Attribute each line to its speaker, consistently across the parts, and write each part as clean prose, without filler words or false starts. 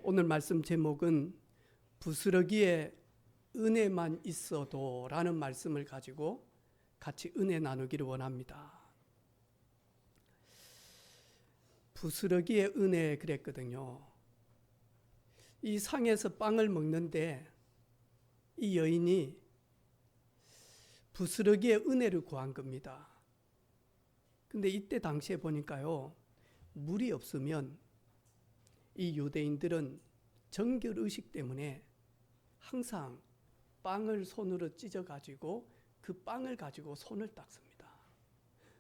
Speaker 1: 오늘 말씀 제목은 부스러기에 은혜만 있어도 라는 말씀을 가지고 같이 은혜 나누기를 원합니다. 부스러기의 은혜 그랬거든요. 이 상에서 빵을 먹는데 이 여인이 부스러기의 은혜를 구한 겁니다. 근데 이때 당시에 보니까요, 물이 없으면 이 유대인들은 정결의식 때문에 항상 빵을 손으로 찢어가지고 그 빵을 가지고 손을 닦습니다.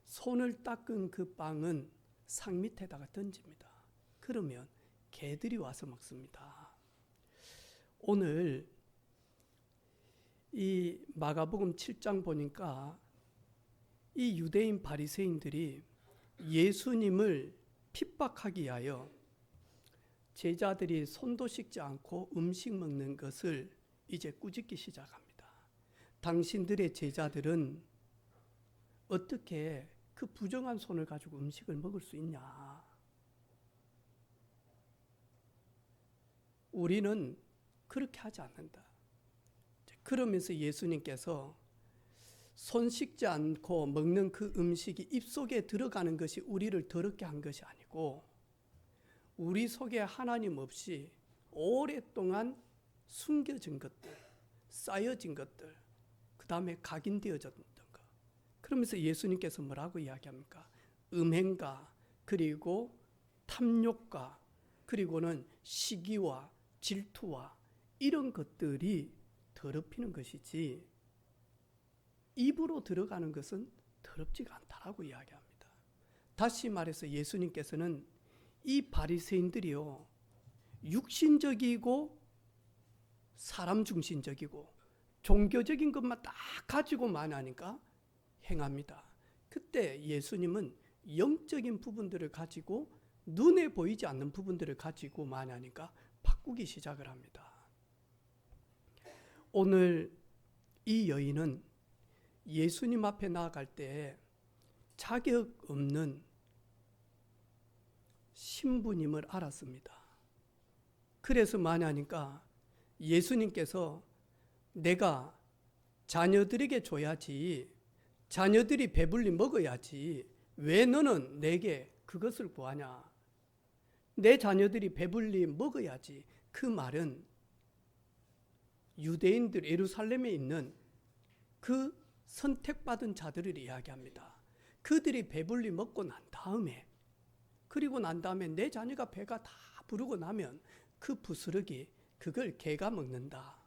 Speaker 1: 손을 닦은 그 빵은 상 밑에다가 던집니다. 그러면 개들이 와서 먹습니다. 오늘 이 마가복음 7장 보니까 이 유대인 바리새인들이 예수님을 핍박하기 위하여 제자들이 손도 씻지 않고 음식 먹는 것을 이제 꾸짖기 시작합니다. 당신들의 제자들은 어떻게 그 부정한 손을 가지고 음식을 먹을 수 있냐? 우리는 그렇게 하지 않는다. 그러면서 예수님께서 손 씻지 않고 먹는 그 음식이 입속에 들어가는 것이 우리를 더럽게 한 것이 아니고 우리 속에 하나님 없이 오랫동안 숨겨진 것들, 쌓여진 것들, 그 다음에 각인되어졌던 것. 그러면서 예수님께서 뭐라고 이야기합니까? 음행과 그리고 탐욕과 그리고는 시기와 질투와 이런 것들이 더럽히는 것이지 입으로 들어가는 것은 더럽지가 않다라고 이야기합니다. 다시 말해서 예수님께서는 이 바리새인들이요, 육신적이고 사람 중심적이고 종교적인 것만 딱 가지고만 하니까 행합니다. 그때 예수님은 영적인 부분들을 가지고 눈에 보이지 않는 부분들을 가지고만 하니까 바꾸기 시작을 합니다. 오늘 이 여인은 예수님 앞에 나아갈 때 자격 없는 신부님을 알았습니다. 그래서 뭐하니까 예수님께서 내가 자녀들에게 줘야지, 자녀들이 배불리 먹어야지 왜 너는 내게 그것을 구하냐? 내 자녀들이 배불리 먹어야지. 그 말은 유대인들 예루살렘에 있는 그 선택받은 자들을 이야기합니다. 그들이 배불리 먹고 난 다음에, 그리고 난 다음에 내 자녀가 배가 다 부르고 나면 그 부스러기, 그걸 개가 먹는다.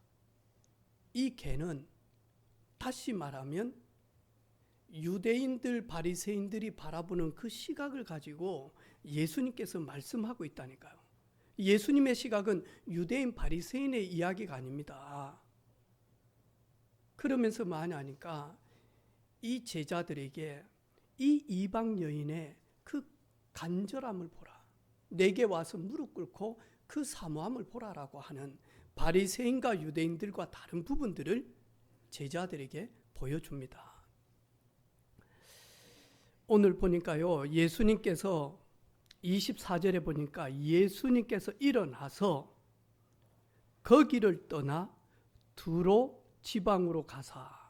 Speaker 1: 이 개는 다시 말하면 유대인들 바리새인들이 바라보는 그 시각을 가지고 예수님께서 말씀하고 있다니까요. 예수님의 시각은 유대인 바리새인의 이야기가 아닙니다. 그러면서 뭐하냐니까 이 제자들에게 이 이방 여인의 그 간절함을 보라, 내게 와서 무릎 꿇고 그 사모함을 보라라고 하는 바리새인과 유대인들과 다른 부분들을 제자들에게 보여줍니다. 오늘 보니까요, 예수님께서 24절에 보니까 예수님께서 일어나서 거기를 떠나 두로 지방으로 가사,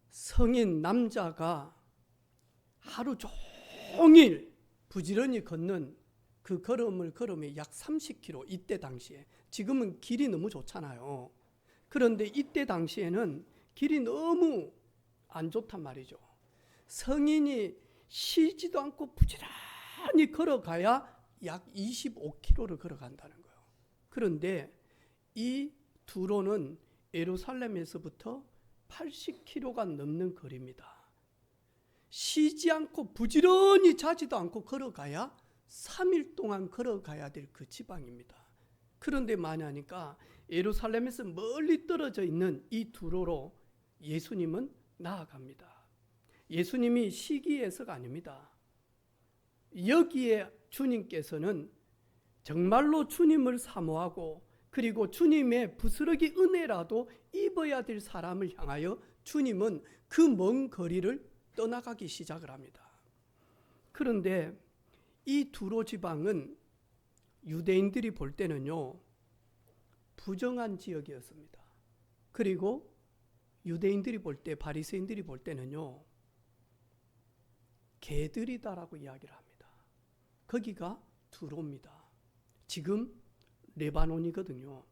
Speaker 1: 성인 남자가 하루 종일 부지런히 걷는 그 걸음을 걸으면 약 30km, 이때 당시에. 지금은 길이 너무 좋잖아요. 그런데 이때 당시에는 길이 너무 안 좋단 말이죠. 성인이 쉬지도 않고 부지런히 걸어가야 약 25km를 걸어간다는 거예요. 그런데 이 두로는 예루살렘에서부터 80km가 넘는 거리입니다. 쉬지 않고 부지런히 자지도 않고 걸어가야 3일 동안 걸어가야 될 그 지방입니다. 그런데 뭐하니까 예루살렘에서 멀리 떨어져 있는 이 두로로 예수님은 나아갑니다. 예수님이 시기해서가 아닙니다. 여기에 주님께서는 정말로 주님을 사모하고 그리고 주님의 부스러기 은혜라도 입어야 될 사람을 향하여 주님은 그 먼 거리를 떠나가기 시작을 합니다. 그런데 이 두로 지방은 유대인들이 볼 때는요, 부정한 지역이었습니다. 그리고 유대인들이 볼 때, 바리새인들이 볼 때는요, 개들이다라고 이야기를 합니다. 거기가 두로입니다. 지금 레바논이거든요.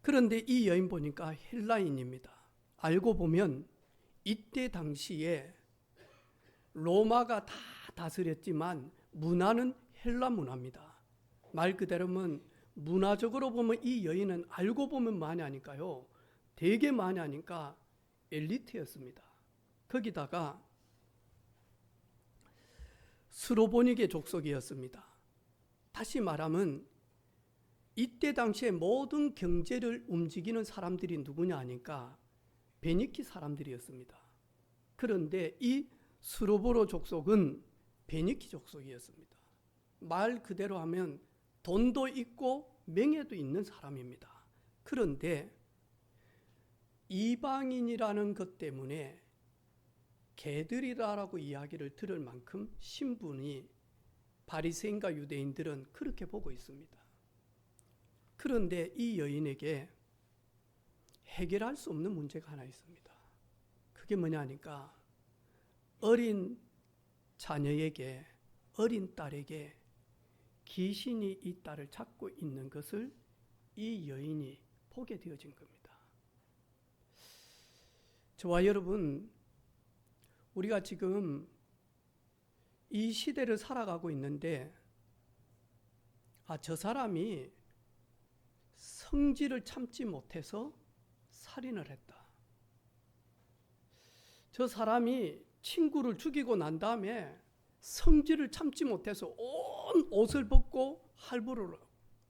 Speaker 1: 그런데 이 여인 보니까 헬라인입니다. 알고 보면 이때 당시에 로마가 다 다스렸지만 문화는 헬라 문화입니다. 말 그대로면 문화적으로 보면 이 여인은 알고 보면 많이 하니까요, 되게 많이 하니까 엘리트였습니다. 거기다가 스로보니게 족속이었습니다. 다시 말하면 이때 당시에 모든 경제를 움직이는 사람들이 누구냐 하니까 베니키 사람들이었습니다. 그런데 이 스로보로 족속은 베니키 족속이었습니다. 말 그대로 하면 돈도 있고 명예도 있는 사람입니다. 그런데 이방인이라는 것 때문에 개들이다라고 이야기를 들을 만큼 신분이 바리새인과 유대인들은 그렇게 보고 있습니다. 그런데 이 여인에게 해결할 수 없는 문제가 하나 있습니다. 그게 뭐냐 하니까 어린 자녀에게, 어린 딸에게 귀신이 이 딸을 잡고 있는 것을 이 여인이 보게 되어진 겁니다. 저와 여러분, 우리가 지금 이 시대를 살아가고 있는데, 저 사람이 성질을 참지 못해서 살인을 했다. 저 사람이 친구를 죽이고 난 다음에 성질을 참지 못해서 온 옷을 벗고 할부를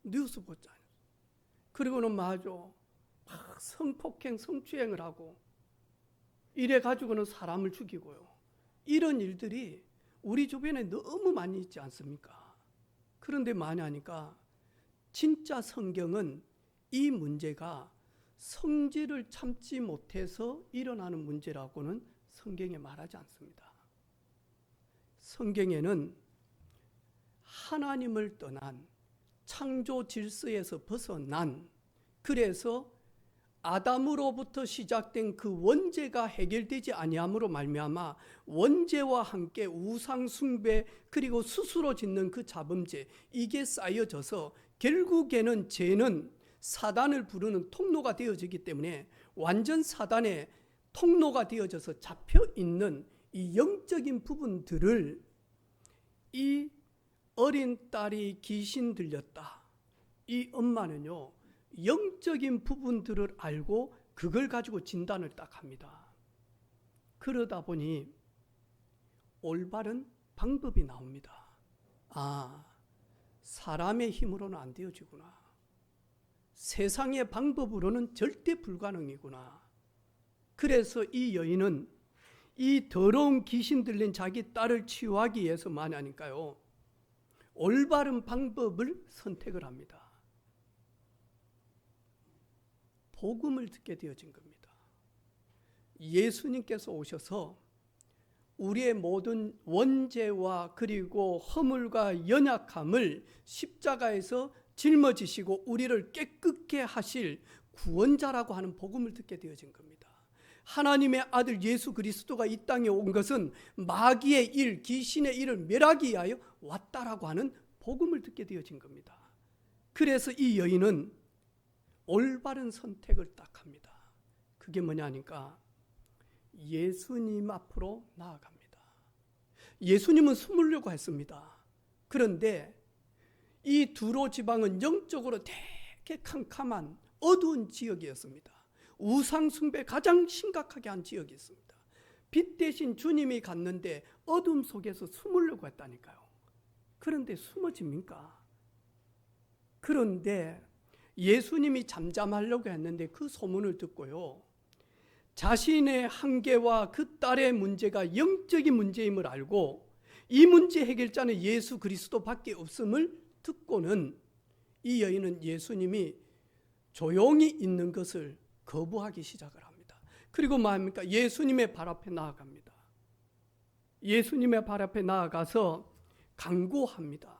Speaker 1: 뉴스 보잖아요. 그리고는 마저 막 성폭행, 성추행을 하고 이래 가지고는 사람을 죽이고요. 이런 일들이 우리 주변에 너무 많이 있지 않습니까? 그런데 많이 하니까 진짜 성경은 이 문제가 성질을 참지 못해서 일어나는 문제라고는 성경에 말하지 않습니다. 성경에는 하나님을 떠난 창조 질서에서 벗어난, 그래서 아담으로부터 시작된 그 원죄가 해결되지 아니함으로 말미암아 원죄와 함께 우상 숭배 그리고 스스로 짓는 그 자범죄, 이게 쌓여져서 결국에는 죄는 사단을 부르는 통로가 되어지기 때문에 완전 사단의 통로가 되어져서 잡혀있는 이 영적인 부분들을 이 어린 딸이 귀신 들렸다, 이 엄마는요 영적인 부분들을 알고 그걸 가지고 진단을 딱 합니다. 그러다 보니 올바른 방법이 나옵니다. 사람의 힘으로는 안 되어지구나. 세상의 방법으로는 절대 불가능이구나. 그래서 이 여인은 이 더러운 귀신 들린 자기 딸을 치유하기 위해서 많이 하니까요, 올바른 방법을 선택을 합니다. 복음을 듣게 되어진 겁니다. 예수님께서 오셔서 우리의 모든 원죄와 그리고 허물과 연약함을 십자가에서 짊어지시고 우리를 깨끗게 하실 구원자라고 하는 복음을 듣게 되어진 겁니다. 하나님의 아들 예수 그리스도가 이 땅에 온 것은 마귀의 일, 귀신의 일을 멸하기 위하여 왔다라고 하는 복음을 듣게 되어진 겁니다. 그래서 이 여인은 올바른 선택을 딱 합니다. 그게 뭐냐 하니까 예수님 앞으로 나아갑니다. 예수님은 숨으려고 했습니다. 그런데 이 두로 지방은 영적으로 되게 캄캄한 어두운 지역이었습니다. 우상 숭배 가장 심각하게 한 지역이 있습니다. 빛 대신 주님이 갔는데 어둠 속에서 숨으려고 했다니까요. 그런데 숨어집니까? 그런데 예수님이 잠잠하려고 했는데 그 소문을 듣고요, 자신의 한계와 그 딸의 문제가 영적인 문제임을 알고 이 문제 해결자는 예수 그리스도밖에 없음을 듣고는 이 여인은 예수님이 조용히 있는 것을 거부하기 시작을 합니다. 그리고 뭐합니까? 예수님의 발 앞에 나아갑니다. 예수님의 발 앞에 나아가서 강구합니다.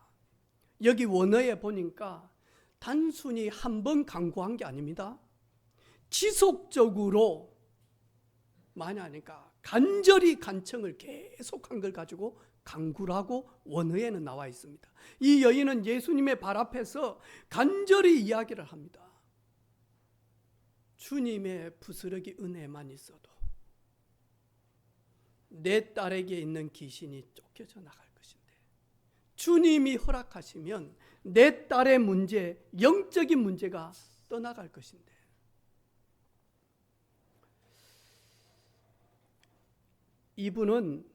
Speaker 1: 여기 원어에 보니까 단순히 한 번 강구한 게 아닙니다. 지속적으로 많이 하니까 간절히 간청을 계속한 걸 가지고 강구라고 원어에는 나와 있습니다. 이 여인은 예수님의 발 앞에서 간절히 이야기를 합니다. 주님의 부스러기 은혜만 있어도 내 딸에게 있는 귀신이 쫓겨져 나갈 것인데, 주님이 허락하시면 내 딸의 문제, 영적인 문제가 떠나갈 것인데, 이분은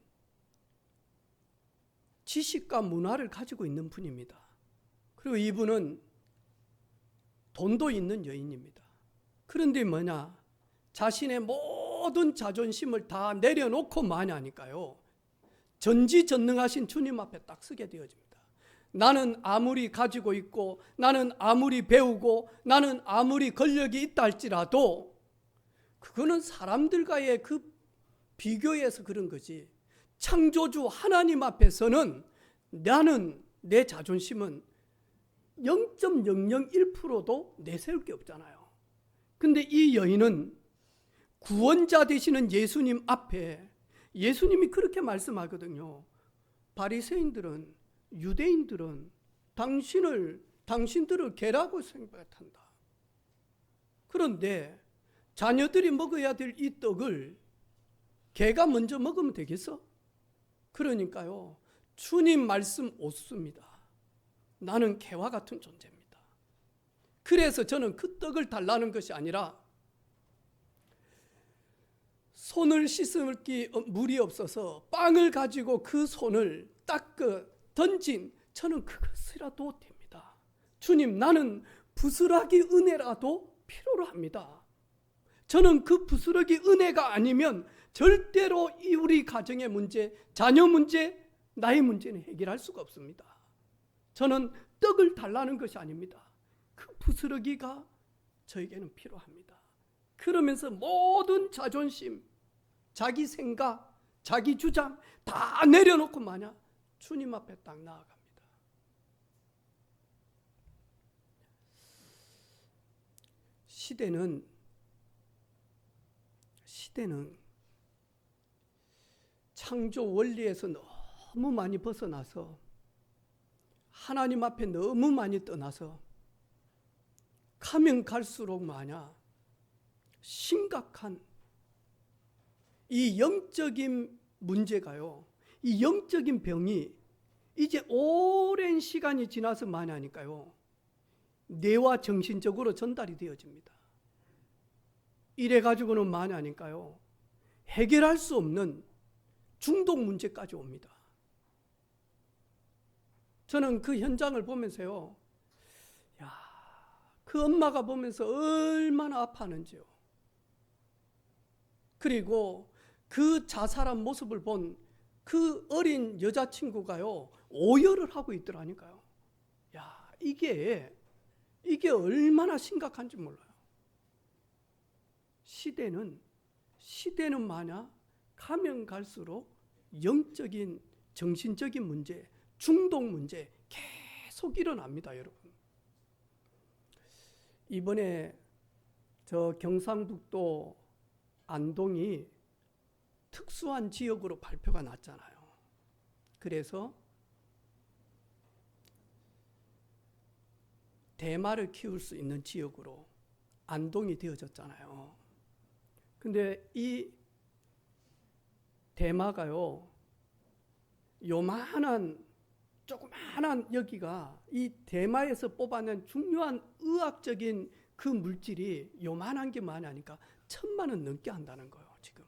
Speaker 1: 지식과 문화를 가지고 있는 분입니다. 그리고 이분은 돈도 있는 여인입니다. 그런데 뭐냐? 자신의 모든 자존심을 다 내려놓고 많이 하니까요, 전지전능하신 주님 앞에 딱 서게 되어집니다. 나는 아무리 가지고 있고, 나는 아무리 배우고, 나는 아무리 권력이 있다 할지라도 그거는 사람들과의 그 비교해서 그런 거지, 창조주 하나님 앞에서는 나는, 내 자존심은 0.001%도 내세울 게 없잖아요. 근데 이 여인은 구원자 되시는 예수님 앞에, 예수님이 그렇게 말씀하거든요. 바리새인들은, 유대인들은 당신들을 개라고 생각한다. 그런데 자녀들이 먹어야 될 이 떡을 개가 먼저 먹으면 되겠어? 그러니까요, 주님 말씀 옳습니다. 나는 개와 같은 존재입니다. 그래서 저는 그 떡을 달라는 것이 아니라, 손을 씻을 물이 없어서 빵을 가지고 그 손을 닦아 던진, 저는 그것이라도 됩니다. 주님, 나는 부스러기 은혜라도 필요로 합니다. 저는 그 부스러기 은혜가 아니면 절대로 우리 가정의 문제, 자녀 문제, 나의 문제는 해결할 수가 없습니다. 저는 떡을 달라는 것이 아닙니다. 그 부스러기가 저에게는 필요합니다. 그러면서 모든 자존심, 자기 생각, 자기 주장 다 내려놓고 마냥 주님 앞에 딱 나아갑니다. 시대는 창조 원리에서 너무 많이 벗어나서, 하나님 앞에 너무 많이 떠나서 가면 갈수록 마냥 심각한 이 영적인 문제가요, 이 영적인 병이 이제 오랜 시간이 지나서 많이 하니까요, 뇌와 정신적으로 전달이 되어집니다. 이래 가지고는 많이 하니까요, 해결할 수 없는 중독 문제까지 옵니다. 저는 그 현장을 보면서요, 그 엄마가 보면서 얼마나 아파하는지요. 그리고 그 자살한 모습을 본 그 어린 여자친구가요, 오열을 하고 있더라니까요. 이게 얼마나 심각한지 몰라요. 시대는 마냥 가면 갈수록 영적인, 정신적인 문제, 중독 문제 계속 일어납니다, 여러분. 이번에 저 경상북도 안동이 특수한 지역으로 발표가 났잖아요. 그래서 대마를 키울 수 있는 지역으로 안동이 되어졌잖아요. 근데 이 대마가요, 조그마한 여기가 이 대마에서 뽑아낸 중요한 의학적인 그 물질이 요만한 게 많이 하니까 1,000만 원 넘게 한다는 거예요, 지금.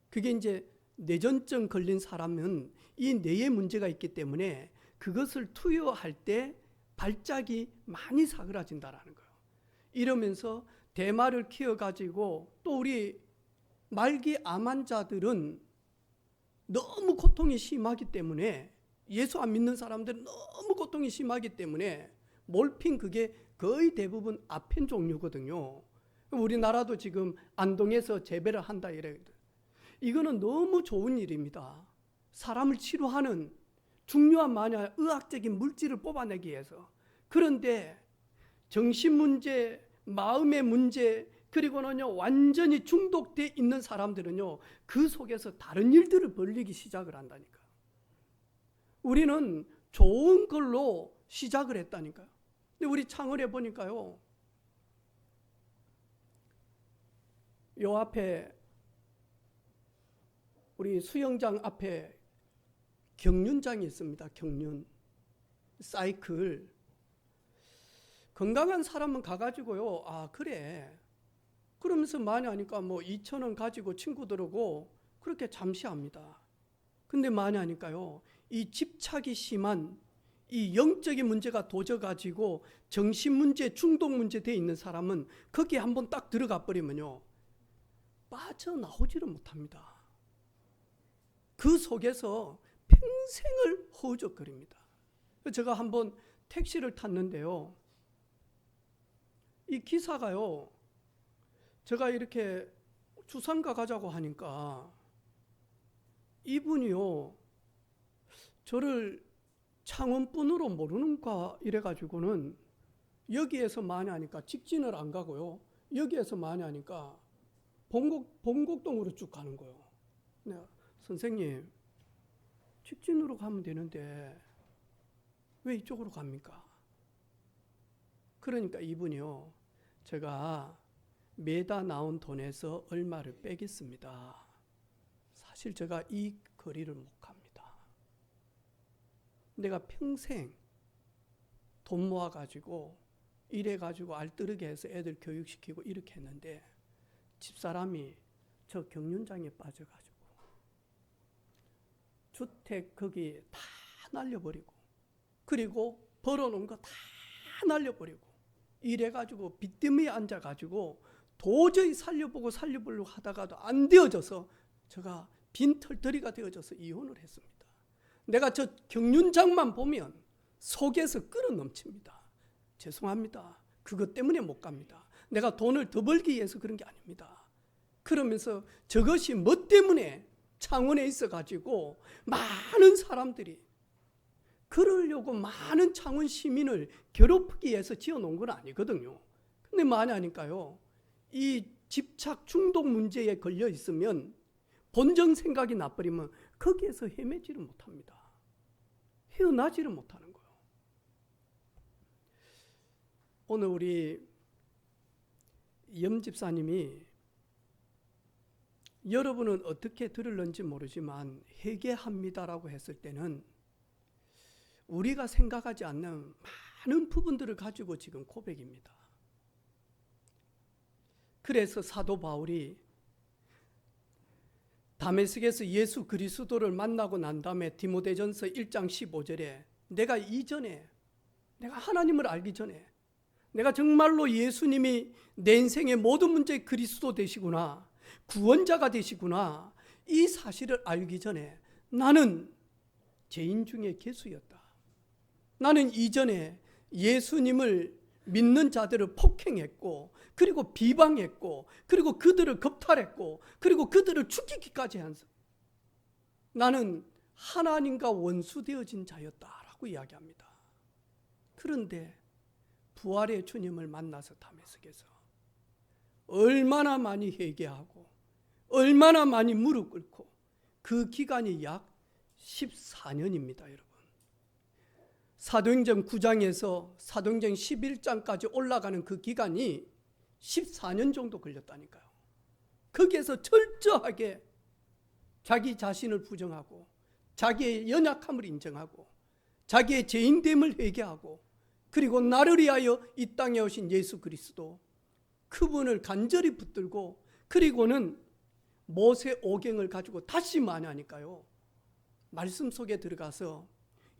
Speaker 1: 그게 이제 뇌전증 걸린 사람은 이 뇌에 문제가 있기 때문에 그것을 투여할 때 발작이 많이 사그라진다라는 거예요. 이러면서 대마를 키워가지고, 또 우리 말기 암 환자들은 너무 고통이 심하기 때문에, 예수 안 믿는 사람들은 너무 고통이 심하기 때문에 몰핀, 그게 거의 대부분 아펜 종류거든요. 우리나라도 지금 안동에서 재배를 한다 이래. 이거는 너무 좋은 일입니다. 사람을 치료하는 중요한 만약 의학적인 물질을 뽑아내기 위해서. 그런데 정신 문제, 마음의 문제, 그리고는요 완전히 중독돼 있는 사람들은요 그 속에서 다른 일들을 벌리기 시작을 한다니까요. 우리는 좋은 걸로 시작을 했다니까요. 근데 우리 창원에 보니까요, 요 앞에 우리 수영장 앞에 경륜장이 있습니다. 경륜 사이클. 건강한 사람은 가가지고요, 아 그래 그러면서 많이 하니까 뭐 2,000원 가지고 친구들하고 그렇게 잠시 합니다. 근데 많이 하니까요, 이 집착이 심한 이 영적인 문제가 도져가지고 정신 문제, 중독 문제 돼 있는 사람은 거기에 한번 딱 들어가 버리면요 빠져나오지를 못합니다. 그 속에서 평생을 허우적거립니다. 제가 한번 택시를 탔는데요, 이 기사가요, 제가 이렇게 주상가 가자고 하니까 이분이요 저를 창원분으로 모르는가 이래가지고는 여기에서 많이 하니까 직진을 안 가고요, 여기에서 많이 하니까 봉곡동으로 쭉 가는 거예요. 내가 선생님 직진으로 가면 되는데 왜 이쪽으로 갑니까? 그러니까 이분이요, 제가 매달 나온 돈에서 얼마를 빼겠습니다. 사실 제가 이 거리를 못 갑니다. 내가 평생 돈 모아가지고 일해가지고 알뜰하게 해서 애들 교육시키고 이렇게 했는데 집사람이 저 경륜장에 빠져가지고 주택 거기 다 날려버리고 그리고 벌어놓은 거 다 날려버리고 이래가지고 빚 때문에 앉아가지고 도저히 살려보려고 하다가도 안 되어져서 제가 빈털터리가 되어져서 이혼을 했습니다. 내가 저 경륜장만 보면 속에서 끓어넘칩니다. 죄송합니다. 그것 때문에 못 갑니다. 내가 돈을 더 벌기 위해서 그런 게 아닙니다. 그러면서 저것이 뭐 때문에 창원에 있어가지고 많은 사람들이 그러려고 많은 창원 시민을 괴롭히기 위해서 지어놓은 건 아니거든요. 근데 많이 하니까요, 이 집착 중독 문제에 걸려 있으면 본정 생각이 나버리면 거기에서 헤매지를 못합니다. 헤어나지를 못하는 거예요. 오늘 우리 염 집사님이 여러분은 어떻게 들을는지 모르지만 회개합니다라고 했을 때는 우리가 생각하지 않는 많은 부분들을 가지고 지금 고백입니다. 그래서 사도 바울이 다메섹에서 예수 그리스도를 만나고 난 다음에 디모데전서 1장 15절에 내가 하나님을 알기 전에 내가 정말로 예수님이 내 인생의 모든 문제의 그리스도 되시구나, 구원자가 되시구나, 이 사실을 알기 전에 나는 죄인 중에 괴수였다. 나는 이전에 예수님을 믿는 자들을 폭행했고 그리고 비방했고 그리고 그들을 겁탈했고 그리고 그들을 죽이기까지 한 나는 하나님과 원수되어진 자였다라고 이야기합니다. 그런데 부활의 주님을 만나서 다메섹에서 얼마나 많이 회개하고 얼마나 많이 무릎 꿇고 그 기간이 약 14년입니다. 여러분, 사도행전 9장에서 사도행전 11장까지 올라가는 그 기간이 14년 정도 걸렸다니까요. 거기에서 철저하게 자기 자신을 부정하고 자기의 연약함을 인정하고 자기의 죄인됨을 회개하고 그리고 나를 위하여 이 땅에 오신 예수 그리스도 그분을 간절히 붙들고 그리고는 모세 오경을 가지고 다시 만회하니까요, 말씀 속에 들어가서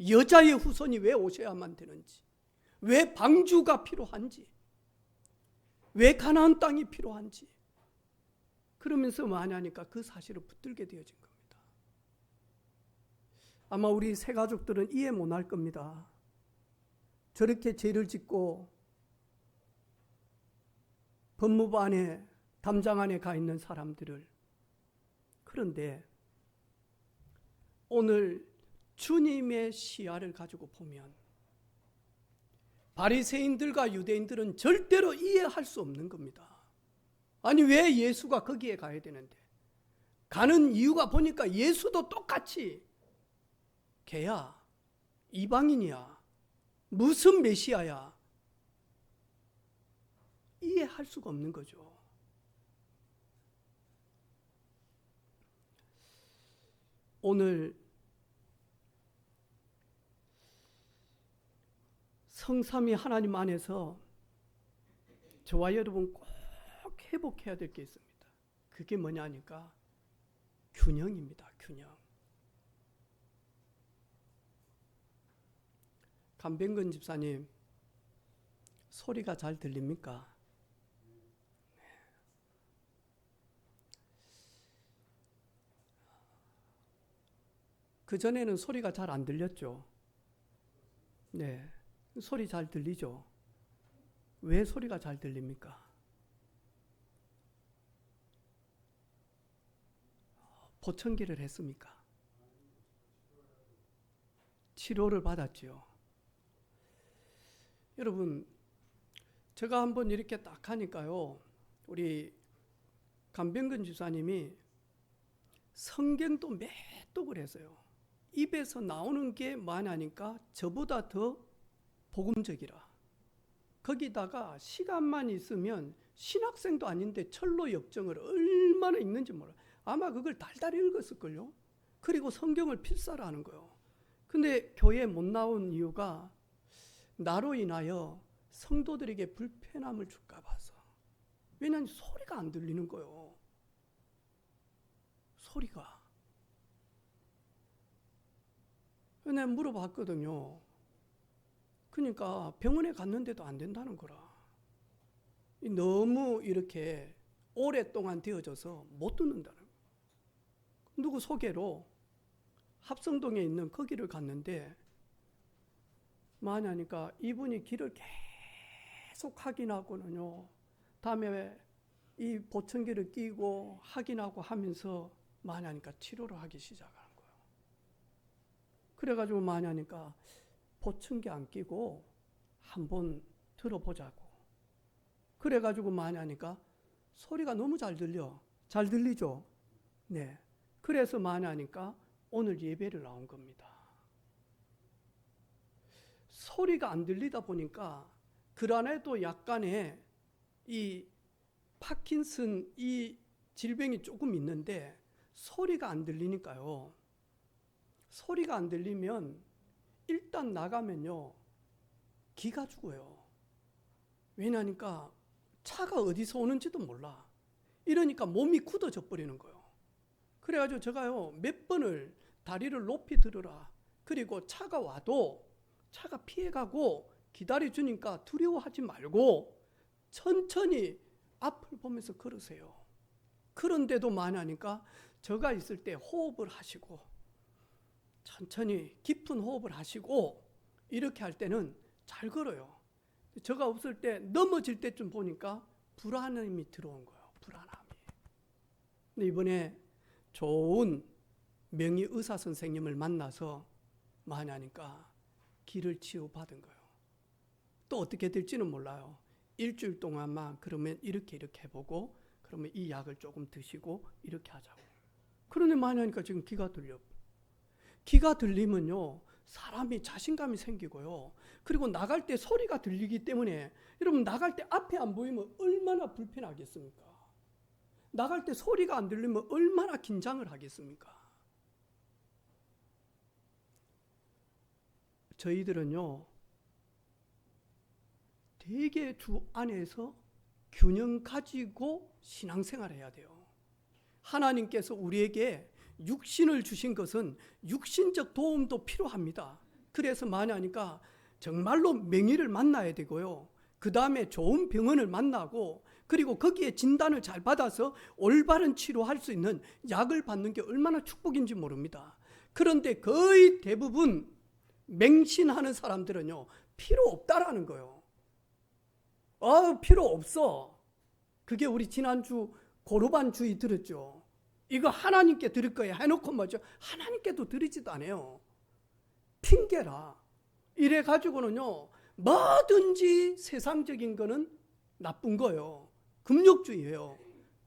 Speaker 1: 여자의 후손이 왜 오셔야만 되는지, 왜 방주가 필요한지, 왜 가나안 땅이 필요한지 그러면서 만회하니까 그 사실을 붙들게 되어진 겁니다. 아마 우리 새 가족들은 이해 못할 겁니다. 저렇게 죄를 짓고 법무부 안에 담장 안에 가 있는 사람들을. 그런데 오늘 주님의 시야를 가지고 보면 바리새인들과 유대인들은 절대로 이해할 수 없는 겁니다. 아니 왜 예수가 거기에 가야 되는데? 가는 이유가 보니까 예수도 똑같이 걔야 이방인이야 무슨 메시아야 이해할 수가 없는 거죠. 오늘 성삼위 하나님 안에서 저와 여러분 꼭 회복해야 될 게 있습니다. 그게 뭐냐니까 균형입니다. 균형. 감병근 집사님 소리가 잘 들립니까? 네. 그전에는 소리가 잘 안 들렸죠. 네. 소리 잘 들리죠? 왜 소리가 잘 들립니까? 보청기를 했습니까? 치료를 받았지요. 여러분, 제가 한번 이렇게 딱 하니까요, 우리 감병근 집사님이 성경도 매독을 했어요. 입에서 나오는 게 많으니까 저보다 더 복음적이라. 거기다가 시간만 있으면 신학생도 아닌데 철로 역정을 얼마나 읽는지 몰라. 아마 그걸 달달이 읽었을걸요. 그리고 성경을 필사를 하는 거예요. 근데 교회에 못 나온 이유가 나로 인하여 성도들에게 불편함을 줄까 봐서. 왜냐하면 소리가 안 들리는 거예요. 소리가. 내가 물어봤거든요. 그러니까 병원에 갔는데도 안 된다는 거라. 너무 이렇게 오랫동안 되어져서 못 듣는다는 거예요. 누구 소개로 합성동에 있는 거기를 갔는데 하니까 이분이 길을 계속 확인하고는요. 다음에 이 보청기를 끼고 확인하고 하면서 하니까 치료를 하기 시작하는 거예요. 그래가지고 하니까 보청기 안 끼고 한번 들어보자고. 그래가지고 하니까 소리가 너무 잘 들려. 잘 들리죠? 네. 그래서 하니까 오늘 예배를 나온 겁니다. 소리가 안 들리다 보니까 그 안에도 약간의 이 파킨슨 이 질병이 조금 있는데 소리가 안 들리니까요. 소리가 안 들리면 일단 나가면요. 기가 죽어요. 왜냐니까 차가 어디서 오는지도 몰라. 이러니까 몸이 굳어져 버리는 거예요. 그래가지고 제가요 몇 번을 다리를 높이 들으라. 그리고 차가 와도 차가 피해가고 기다려주니까 두려워하지 말고 천천히 앞을 보면서 걸으세요. 그런데도 하니까 저가 있을 때 호흡을 하시고 천천히 깊은 호흡을 하시고 이렇게 할 때는 잘 걸어요. 저가 없을 때 넘어질 때쯤 보니까 불안함이 들어온 거예요. 불안함이. 근데 이번에 좋은 명의 의사 선생님을 만나서 하니까 기를 치유받은 거예요. 또 어떻게 될지는 몰라요. 일주일 동안만 그러면 이렇게 해보고 그러면 이 약을 조금 드시고 이렇게 하자고. 그런데 하니까 지금 기가 들려. 기가 들리면요. 사람이 자신감이 생기고요. 그리고 나갈 때 소리가 들리기 때문에 여러분 나갈 때 앞에 안 보이면 얼마나 불편하겠습니까? 나갈 때 소리가 안 들리면 얼마나 긴장을 하겠습니까? 저희들은요. 되게 주 안에서 균형 가지고 신앙생활 해야 돼요. 하나님께서 우리에게 육신을 주신 것은 육신적 도움도 필요합니다. 그래서 하니까 정말로 명의를 만나야 되고요. 그 다음에 좋은 병원을 만나고 그리고 거기에 진단을 잘 받아서 올바른 치료할 수 있는 약을 받는 게 얼마나 축복인지 모릅니다. 그런데 거의 대부분 맹신하는 사람들은요. 필요 없다라는 거예요. 필요 없어. 그게 우리 지난주 고르반주의 들었죠. 이거 하나님께 드릴 거야 해놓고 뭐죠? 하나님께도 드리지도 않아요. 핑계라. 이래 가지고는요, 뭐든지 세상적인 거는 나쁜 거예요. 금욕주의예요.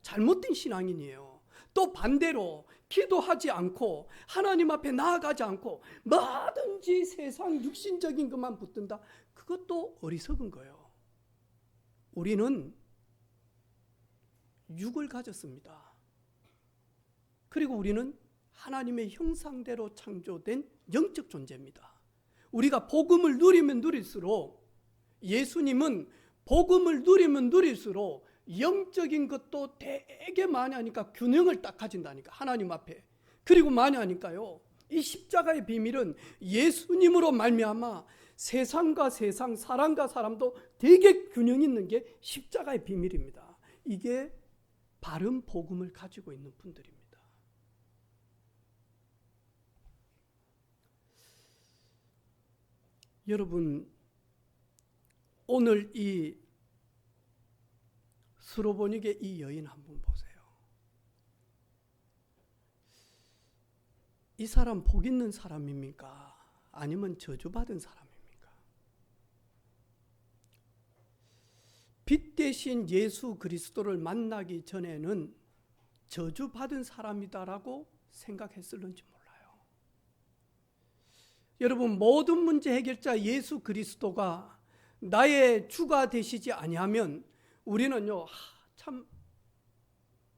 Speaker 1: 잘못된 신앙인이에요. 또 반대로 기도하지 않고 하나님 앞에 나아가지 않고 뭐든지 세상 육신적인 것만 붙든다. 그것도 어리석은 거예요. 우리는 육을 가졌습니다. 그리고 우리는 하나님의 형상대로 창조된 영적 존재입니다. 우리가 복음을 누리면 누릴수록, 예수님은 복음을 누리면 누릴수록 영적인 것도 되게 많이 하니까 균형을 딱 가진다니까, 하나님 앞에. 그리고 많이 하니까요, 이 십자가의 비밀은 예수님으로 말미암아 세상과 세상, 사람과 사람도 되게 균형 있는 게 십자가의 비밀입니다. 이게 바른 복음을 가지고 있는 분들입니다. 여러분, 오늘 이 스로보닉의 이 여인 한번 보세요. 이 사람 복 있는 사람입니까? 아니면 저주받은 사람입니까? 빛 대신 예수 그리스도를 만나기 전에는 저주받은 사람이다라고 생각했을는지 몰라요. 여러분, 모든 문제 해결자 예수 그리스도가 나의 주가 되시지 아니하면 우리는요, 참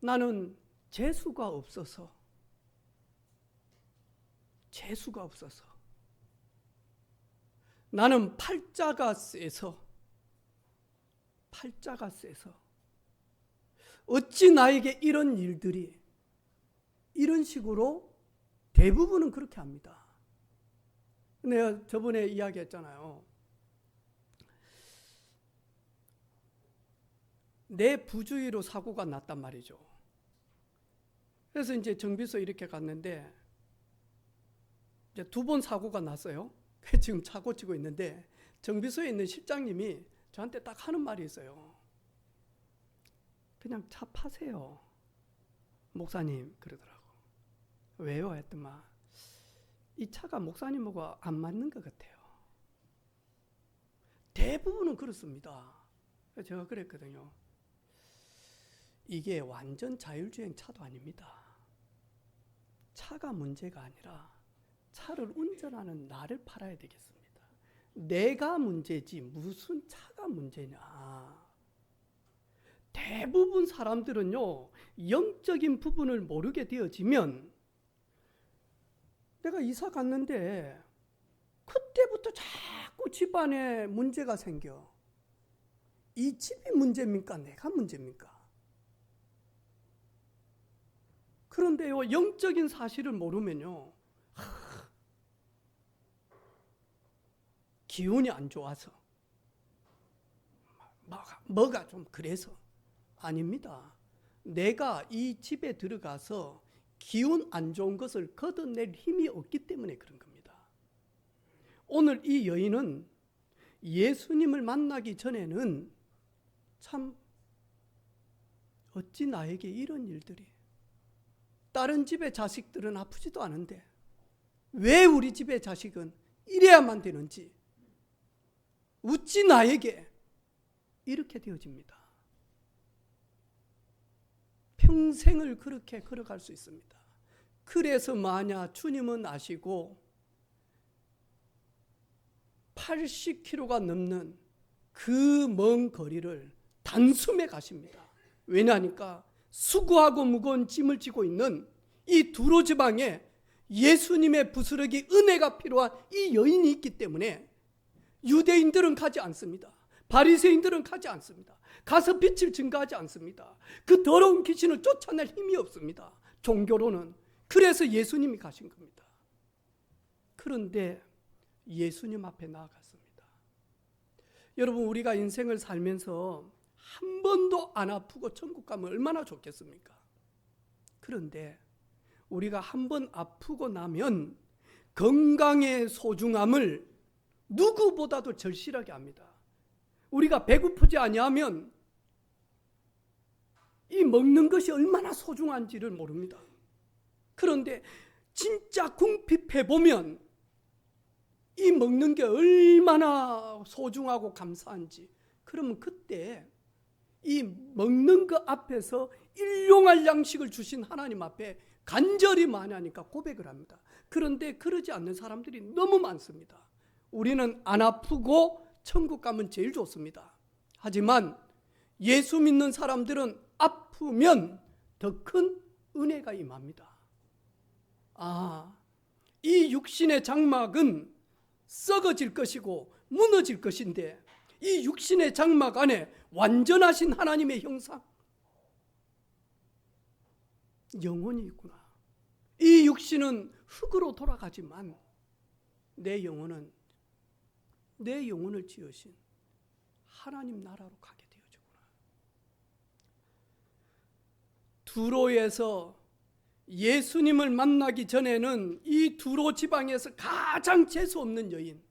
Speaker 1: 나는 재수가 없어서 나는 팔자가 세서 어찌 나에게 이런 일들이, 이런 식으로 대부분은 그렇게 합니다. 내가 저번에 이야기했잖아요. 내 부주의로 사고가 났단 말이죠. 그래서 이제 정비소 이렇게 갔는데 이제 2번 사고가 났어요. 지금 차 고치고 있는데 정비소에 있는 실장님이 저한테 딱 하는 말이 있어요. 그냥 차 파세요, 목사님. 그러더라고. 왜요? 했더만 이 차가 목사님하고 안 맞는 것 같아요. 대부분은 그렇습니다. 제가 그랬거든요. 이게 완전 자율주행 차도 아닙니다. 차가 문제가 아니라 차를 운전하는 나를 팔아야 되겠습니다. 내가 문제지 무슨 차가 문제냐. 대부분 사람들은요, 영적인 부분을 모르게 되어지면, 내가 이사 갔는데 그때부터 자꾸 집안에 문제가 생겨. 이 집이 문제입니까? 내가 문제입니까? 그런데요, 영적인 사실을 모르면요, 기운이 안 좋아서, 뭐가 좀 그래서. 아닙니다. 내가 이 집에 들어가서 기운 안 좋은 것을 걷어낼 힘이 없기 때문에 그런 겁니다. 오늘 이 여인은 예수님을 만나기 전에는 참 어찌 나에게 이런 일들이, 다른 집의 자식들은 아프지도 않은데 왜 우리 집의 자식은 이래야만 되는지, 어찌 나에게 이렇게 되어집니다. 평생을 그렇게 걸어갈 수 있습니다. 그래서 만약 주님은 아시고 80km가 넘는 그 먼 거리를 단숨에 가십니다. 왜냐하니까 수고하고 무거운 짐을 지고 있는 이 두로 지방에 예수님의 부스러기 은혜가 필요한 이 여인이 있기 때문에 유대인들은 가지 않습니다. 바리새인들은 가지 않습니다. 가서 빛을 증거하지 않습니다. 그 더러운 귀신을 쫓아낼 힘이 없습니다. 종교로는. 그래서 예수님이 가신 겁니다. 그런데 예수님 앞에 나아갔습니다. 여러분, 우리가 인생을 살면서 한 번도 안 아프고 천국 가면 얼마나 좋겠습니까? 그런데 우리가 한 번 아프고 나면 건강의 소중함을 누구보다도 절실하게 합니다. 우리가 배고프지 아니하면 이 먹는 것이 얼마나 소중한지를 모릅니다. 그런데 진짜 궁핍해 보면 이 먹는 게 얼마나 소중하고 감사한지. 그러면 그때 이 먹는 것 앞에서 일용할 양식을 주신 하나님 앞에 간절히 만회하니까 고백을 합니다. 그런데 그러지 않는 사람들이 너무 많습니다. 우리는 안 아프고 천국 가면 제일 좋습니다. 하지만 예수 믿는 사람들은 아프면 더 큰 은혜가 임합니다. 이 육신의 장막은 썩어질 것이고 무너질 것인데 이 육신의 장막 안에 완전하신 하나님의 형상, 영혼이 있구나. 이 육신은 흙으로 돌아가지만 내 영혼은 내 영혼을 지으신 하나님 나라로 가게 되어지구나. 두로에서 예수님을 만나기 전에는 이 두로 지방에서 가장 재수 없는 여인,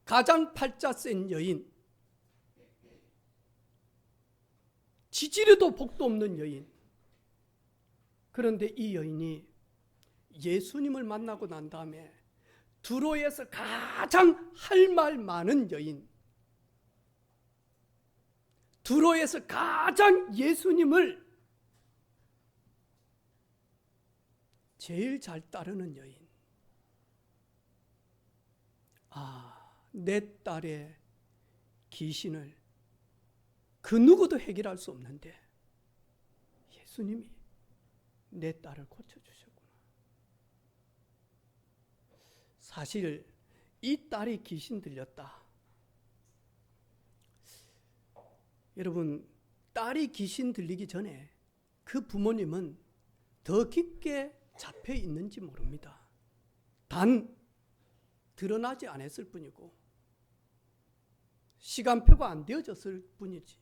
Speaker 1: 가장 팔자 센 여인, 지지리도 복도 없는 여인. 그런데 이 여인이 예수님을 만나고 난 다음에 두로에서 가장 할 말 많은 여인, 두로에서 가장 예수님을 제일 잘 따르는 여인. 내 딸의 귀신을 그 누구도 해결할 수 없는데 예수님이 내 딸을 고쳐주셨구나. 사실 이 딸이 귀신 들렸다. 여러분, 딸이 귀신 들리기 전에 그 부모님은 더 깊게 잡혀 있는지 모릅니다. 단 드러나지 않았을 뿐이고 시간표가 안 되어졌을 뿐이지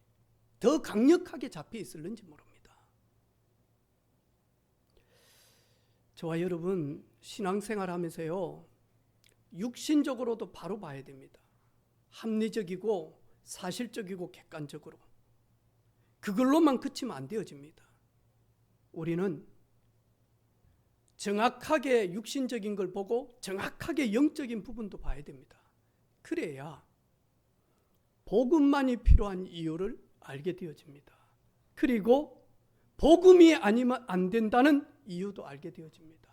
Speaker 1: 더 강력하게 잡혀 있을는지 모릅니다. 저와 여러분 신앙생활 하면서요, 육신적으로도 바로 봐야 됩니다. 합리적이고 사실적이고 객관적으로. 그걸로만 그치면 안 되어집니다. 우리는 정확하게 육신적인 걸 보고 정확하게 영적인 부분도 봐야 됩니다. 그래야 복음만이 필요한 이유를 알게 되어집니다. 그리고 복음이 아니면 안 된다는 이유도 알게 되어집니다.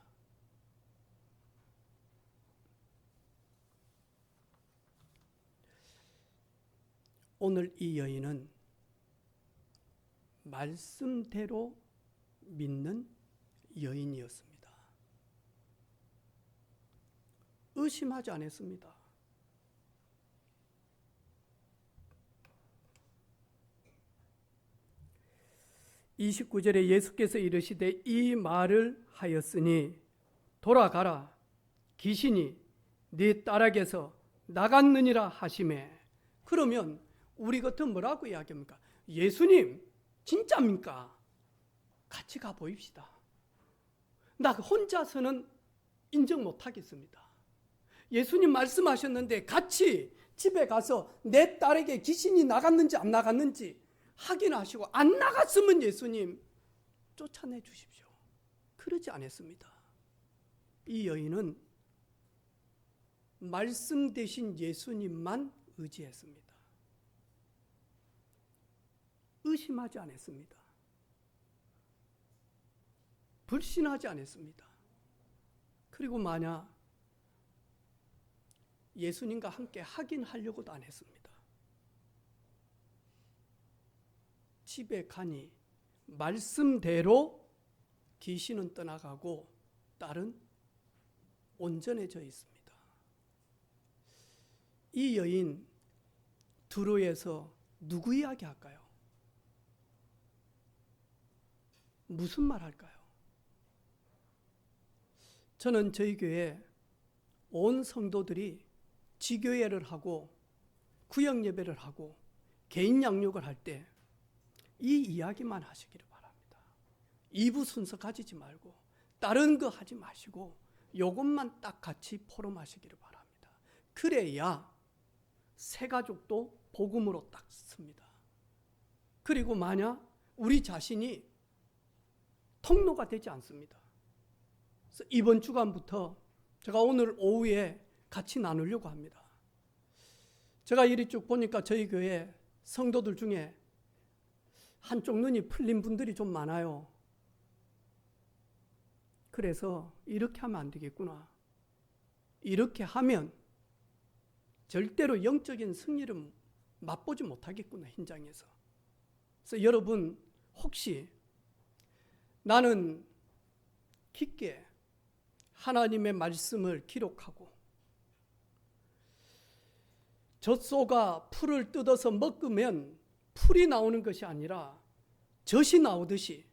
Speaker 1: 오늘 이 여인은 말씀대로 믿는 여인이었습니다. 의심하지 않았습니다. 29절에 예수께서 이르시되 이 말을 하였으니 돌아가라, 귀신이 네 딸에게서 나갔느니라 하시매. 그러면 우리 같은 뭐라고 이야기합니까? 예수님 진짜입니까? 같이 가보입시다. 나 혼자서는 인정 못하겠습니다. 예수님 말씀하셨는데 같이 집에 가서 내 딸에게 귀신이 나갔는지 안 나갔는지 확인하시고 안 나갔으면 예수님 쫓아내 주십시오. 그러지 않았습니다. 이 여인은 말씀 대신 예수님만 의지했습니다. 의심하지 않았습니다. 불신하지 않았습니다. 그리고 만약 예수님과 함께 확인하려고도 안 했습니다. 집에 가니 말씀대로 귀신은 떠나가고 딸은 온전해져 있습니다. 이 여인 두로에서 누구 이야기 할까요? 무슨 말 할까요? 저는 저희 교회 온 성도들이 지교회를 하고 구역 예배를 하고 개인 양육을 할 때 이 이야기만 하시기를 바랍니다. 2부 순서 가지지 말고 다른 거 하지 마시고 이것만 딱 같이 포럼하시기를 바랍니다. 그래야 새 가족도 복음으로 딱 씁니다. 그리고 만약 우리 자신이 통로가 되지 않습니다. 그래서 이번 주간부터 제가 오늘 오후에 같이 나누려고 합니다. 제가 이리 쭉 보니까 저희 교회 성도들 중에 한쪽 눈이 풀린 분들이 좀 많아요. 그래서 이렇게 하면 안 되겠구나. 이렇게 하면 절대로 영적인 승리를 맛보지 못하겠구나, 현장에서. 그래서 여러분, 혹시 나는 깊게 하나님의 말씀을 기록하고 젖소가 풀을 뜯어서 먹으면 풀이 나오는 것이 아니라 젖이 나오듯이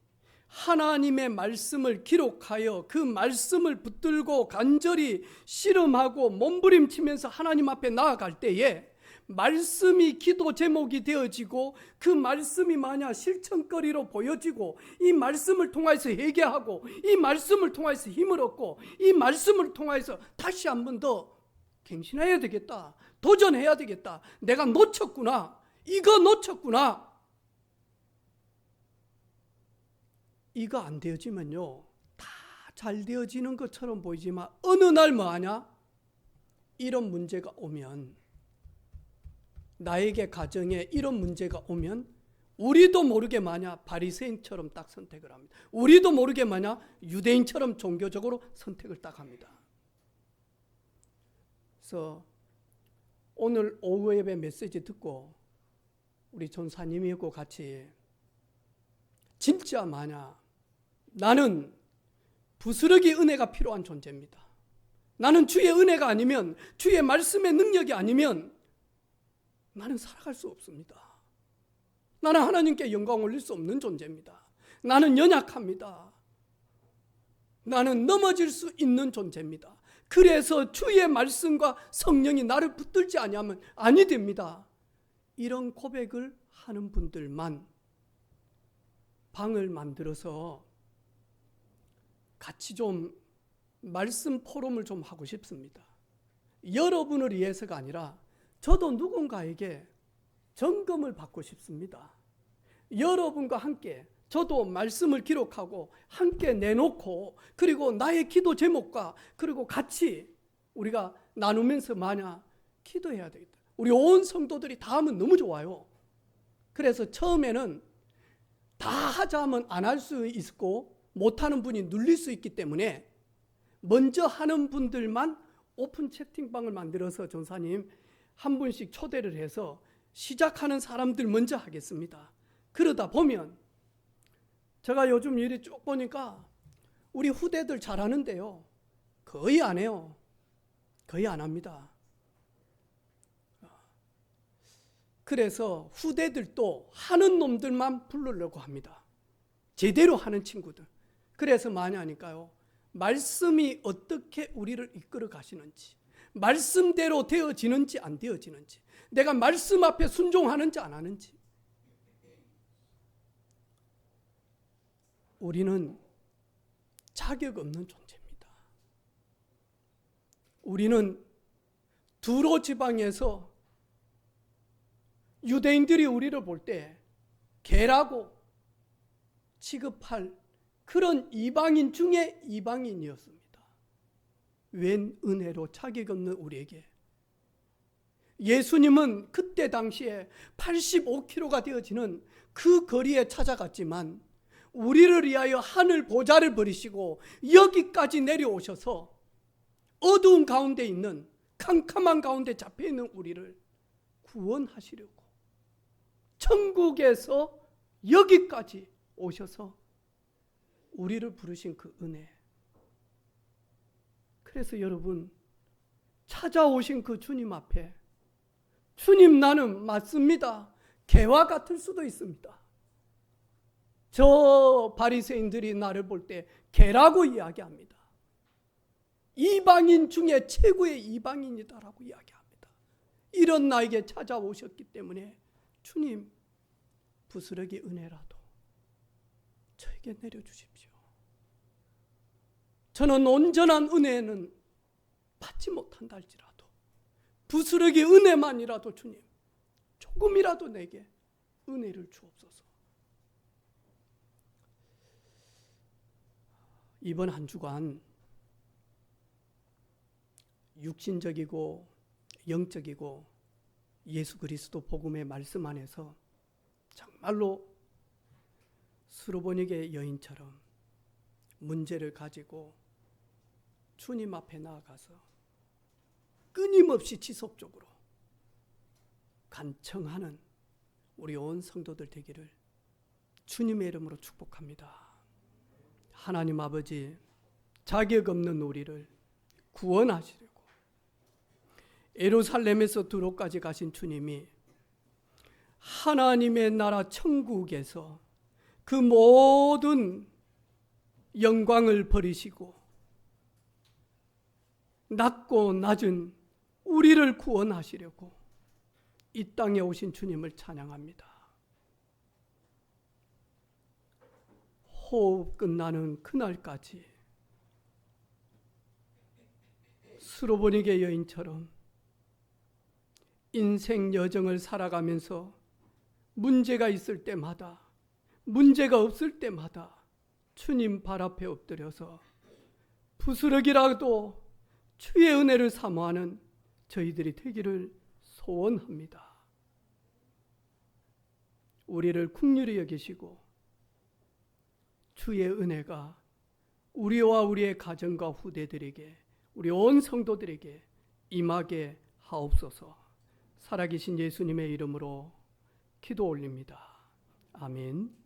Speaker 1: 하나님의 말씀을 기록하여 그 말씀을 붙들고 간절히 씨름하고 몸부림치면서 하나님 앞에 나아갈 때에 말씀이 기도 제목이 되어지고 그 말씀이 만약 실천거리로 보여지고 이 말씀을 통해서 회개하고 이 말씀을 통해서 힘을 얻고 이 말씀을 통해서 다시 한 번 더 갱신해야 되겠다, 도전해야 되겠다, 내가 놓쳤구나, 이거 놓쳤구나, 이거 안 되어지면요 다 잘 되어지는 것처럼 보이지만 어느 날 뭐하냐, 이런 문제가 오면, 나에게 가정에 이런 문제가 오면 우리도 모르게 마냐 바리새인처럼 딱 선택을 합니다. 우리도 모르게 마냐 유대인처럼 종교적으로 선택을 딱 합니다. 그래서 오늘 오후 예배 메시지 듣고 우리 전사님이고 같이 진짜 마냐 나는 부스러기 은혜가 필요한 존재입니다. 나는 주의 은혜가 아니면, 주의 말씀의 능력이 아니면 나는 살아갈 수 없습니다. 나는 하나님께 영광 올릴 수 없는 존재입니다. 나는 연약합니다. 나는 넘어질 수 있는 존재입니다. 그래서 주의 말씀과 성령이 나를 붙들지 아니하면 아니 됩니다. 이런 고백을 하는 분들만 방을 만들어서 같이 좀 말씀 포럼을 좀 하고 싶습니다. 여러분을 위해서가 아니라 저도 누군가에게 점검을 받고 싶습니다. 여러분과 함께 저도 말씀을 기록하고 함께 내놓고 그리고 나의 기도 제목과 그리고 같이 우리가 나누면서 마냐 기도해야 되겠다. 우리 온 성도들이 다 하면 너무 좋아요. 그래서 처음에는 다 하자 하면 안 할 수 있고 못하는 분이 눌릴 수 있기 때문에 먼저 하는 분들만 오픈 채팅방을 만들어서 전사님 한 분씩 초대를 해서 시작하는 사람들 먼저 하겠습니다. 그러다 보면 제가 요즘 일이 쭉 보니까 우리 후대들 잘하는데요, 거의 안 해요. 거의 안 합니다. 그래서 후대들도 하는 놈들만 부르려고 합니다. 제대로 하는 친구들. 그래서 많이 하니까요, 말씀이 어떻게 우리를 이끌어 가시는지, 말씀대로 되어지는지 안 되어지는지, 내가 말씀 앞에 순종하는지 안 하는지. 우리는 자격 없는 존재입니다. 우리는 두로 지방에서 유대인들이 우리를 볼 때 개라고 취급할 그런 이방인 중에 이방인이었습니다. 웬 은혜로 자격 없는 우리에게. 예수님은 그때 당시에 85km가 되어지는 그 거리에 찾아갔지만 우리를 위하여 하늘 보좌를 버리시고 여기까지 내려오셔서 어두운 가운데 있는, 캄캄한 가운데 잡혀있는 우리를 구원하시려고 천국에서 여기까지 오셔서 우리를 부르신 그 은혜. 그래서 여러분, 찾아오신 그 주님 앞에, 주님 나는 맞습니다, 개와 같을 수도 있습니다. 저 바리새인들이 나를 볼 때 개라고 이야기합니다. 이방인 중에 최고의 이방인이다라고 이야기합니다. 이런 나에게 찾아오셨기 때문에 주님, 부스러기 은혜라도 저에게 내려주십시오. 저는 온전한 은혜는 받지 못한다 할지라도 부스러기 은혜만이라도 주님 조금이라도 내게 은혜를 주옵소서. 이번 한 주간 육신적이고 영적이고 예수 그리스도 복음의 말씀 안에서 정말로 수로보니게 여인처럼 문제를 가지고 주님 앞에 나아가서 끊임없이 지속적으로 간청하는 우리 온 성도들 되기를 주님의 이름으로 축복합니다. 하나님 아버지, 자격 없는 우리를 구원하시려고 예루살렘에서 두로까지 가신 주님이 하나님의 나라 천국에서 그 모든 영광을 버리시고 낮고 낮은 우리를 구원하시려고 이 땅에 오신 주님을 찬양합니다. 호흡 끝나는 그날까지 수로보니게 여인처럼 인생 여정을 살아가면서 문제가 있을 때마다, 문제가 없을 때마다 주님 발 앞에 엎드려서 부스러기라도 주의 은혜를 사모하는 저희들이 되기를 소원합니다. 우리를 긍휼히 여기시고 주의 은혜가 우리와 우리의 가정과 후대들에게, 우리 온 성도들에게 임하게 하옵소서. 살아계신 예수님의 이름으로 기도 올립니다. 아멘.